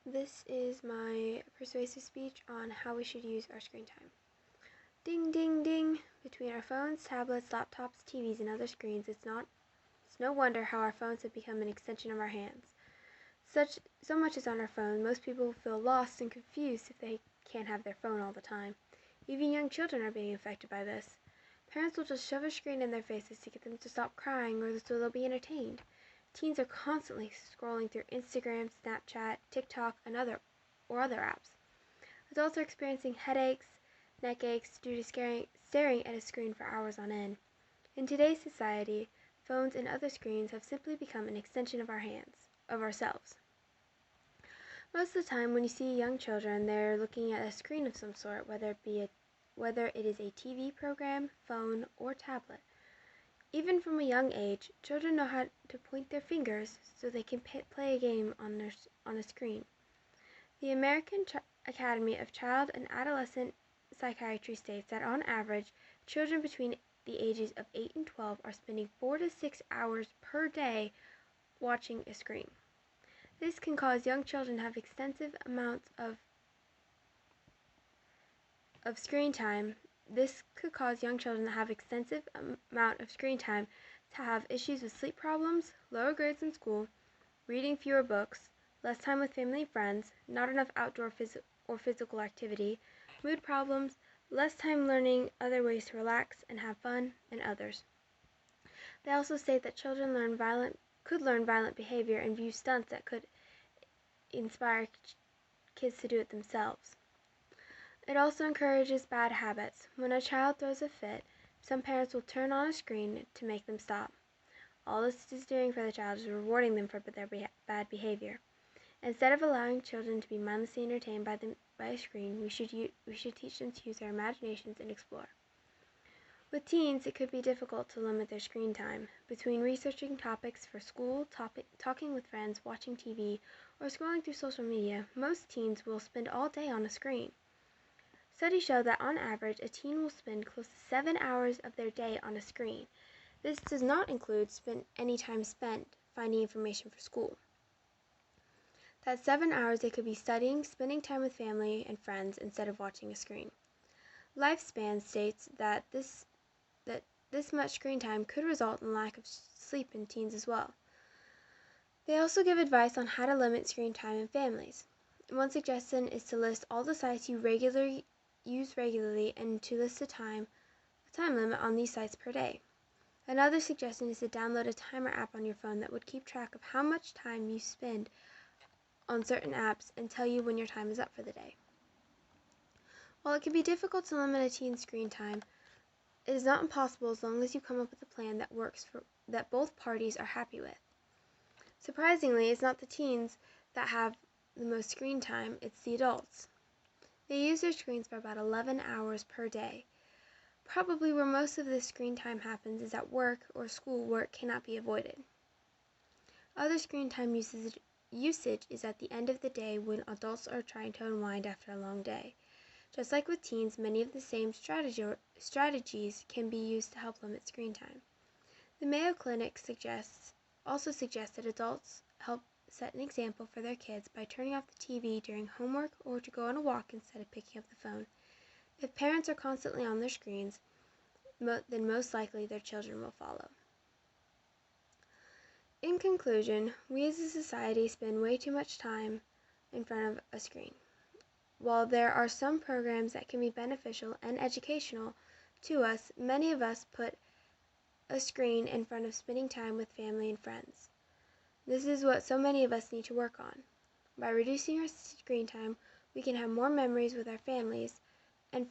This is my persuasive speech on how we should use our screen time. Ding, ding, ding. Between our phones, tablets, laptops, TVs, and other screens, it's no wonder how our phones have become an extension of our hands. So much is on our phone, most people feel lost and confused if they can't have their phone all the time. Even young children are being affected by this. Parents will just shove a screen in their faces to get them to stop crying or so they'll be entertained. Teens are constantly scrolling through Instagram, Snapchat, TikTok, and other apps. Adults are experiencing headaches, neck aches due to staring at a screen for hours on end. In today's society, phones and other screens have simply become an extension of ourselves. Most of the time when you see young children, they're looking at a screen of some sort, whether it is a TV program, phone, or tablet. Even from a young age, children know how to point their fingers so they can play a game on a screen. The American Academy of Child and Adolescent Psychiatry states that on average, children between the ages of 8 and 12 are spending 4 to 6 hours per day watching a screen. This can cause young children to have extensive amounts of screen time. This could cause young children to have extensive amount of screen time to have issues with sleep problems, lower grades in school, reading fewer books, less time with family and friends, not enough outdoor or physical activity, mood problems, less time learning other ways to relax and have fun, and others. They also state that children could learn violent behavior and view stunts that could inspire kids to do it themselves. It also encourages bad habits. When a child throws a fit, some parents will turn on a screen to make them stop. All this is doing for the child is rewarding them for their bad behavior. Instead of allowing children to be mindlessly entertained by a screen, we should teach them to use their imaginations and explore. With teens, it could be difficult to limit their screen time. Between researching topics for school, talking with friends, watching TV, or scrolling through social media, most teens will spend all day on a screen. Studies show that on average, a teen will spend close to 7 hours of their day on a screen. This does not include any time spent finding information for school. That's 7 hours they could be studying, spending time with family and friends instead of watching a screen. Lifespan states that this much screen time could result in lack of sleep in teens as well. They also give advice on how to limit screen time in families. One suggestion is to list all the sites you use regularly and to list a time limit on these sites per day. Another suggestion is to download a timer app on your phone that would keep track of how much time you spend on certain apps and tell you when your time is up for the day. While it can be difficult to limit a teen's screen time, it is not impossible as long as you come up with a plan that works that both parties are happy with. Surprisingly, it's not the teens that have the most screen time, it's the adults. They use their screens for about 11 hours per day. Probably where most of this screen time happens is at work or school where it cannot be avoided. Other screen time usage is at the end of the day when adults are trying to unwind after a long day. Just like with teens, many of the same strategies can be used to help limit screen time. The Mayo Clinic also suggests that adults help set an example for their kids by turning off the TV during homework or to go on a walk instead of picking up the phone. If parents are constantly on their screens, then most likely their children will follow. In conclusion, we as a society spend way too much time in front of a screen. While there are some programs that can be beneficial and educational to us, many of us put a screen in front of spending time with family and friends. This is what so many of us need to work on. By reducing our screen time, we can have more memories with our families and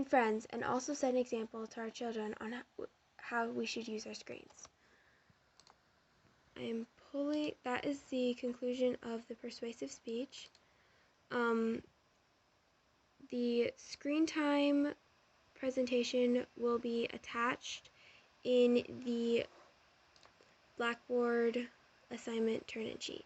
friends, and also set an example to our children on how we should use our screens. That is the conclusion of the persuasive speech. The screen time presentation will be attached in the Blackboard assignment turn-in sheet.